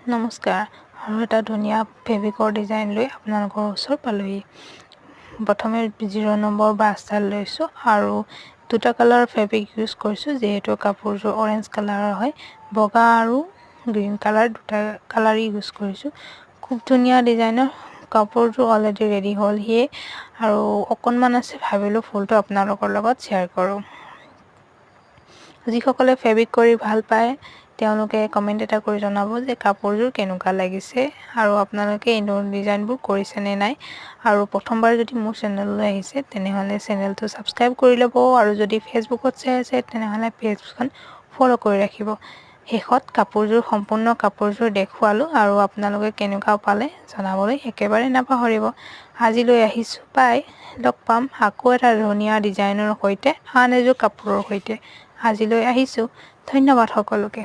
নমস্কাৰ আৰু এটা ধুনীয়া ফেব্ৰিকৰ ডিজাইন লৈ আপোনালোকৰ ওচৰত পালোহি। প্ৰথমে 0 নম্বৰ ব্ৰাছডাল লৈছোঁ আৰু দুটা কালাৰ ফেব্ৰিক ইউজ কৰিছোঁ, যিহেতু কাপোৰযোৰ অৰেঞ্জ কালাৰৰ হয়। বগা আৰু গ্ৰীণ কালাৰ দুটা কালাৰ ইউজ কৰিছোঁ। খুব ধুনীয়া ডিজাইনৰ কাপোৰযোৰ অলৰেডি ৰেডি হ'লহিয়ে আৰু অকণমান আছে, ভাবিলোঁ ফুলটো আপোনালোকৰ লগত শ্বেয়াৰ কৰোঁ। যিসকলে ফেব্ৰিক কৰি ভাল পায় তেওঁলোকে কমেণ্ট এটা কৰি জনাব যে কাপোৰযোৰ কেনেকুৱা লাগিছে আৰু আপোনালোকে এই ডিজাইনবোৰ কৰিছে নে নাই। আৰু প্ৰথমবাৰ যদি মোৰ চেনেললৈ আহিছে তেনেহ'লে চেনেলটো ছাবস্ক্ৰাইব কৰি ল'ব আৰু যদি ফেচবুকত চাই আছে তেনেহ'লে পেজখন ফ'ল' কৰি ৰাখিব। শেষত কাপোৰযোৰ সম্পূৰ্ণ কাপোৰযোৰ দেখুৱালোঁ আৰু আপোনালোকে কেনেকুৱা পালে জনাবলৈ একেবাৰে নাপাহৰিব। আজিলৈ আহিছোঁ, বাই। লগ পাম আকৌ এটা ধুনীয়া ডিজাইনৰ সৈতে, আন এযোৰ কাপোৰৰ সৈতে। আজিলৈ আহিছোঁ, ধন্যবাদ সকলোকে।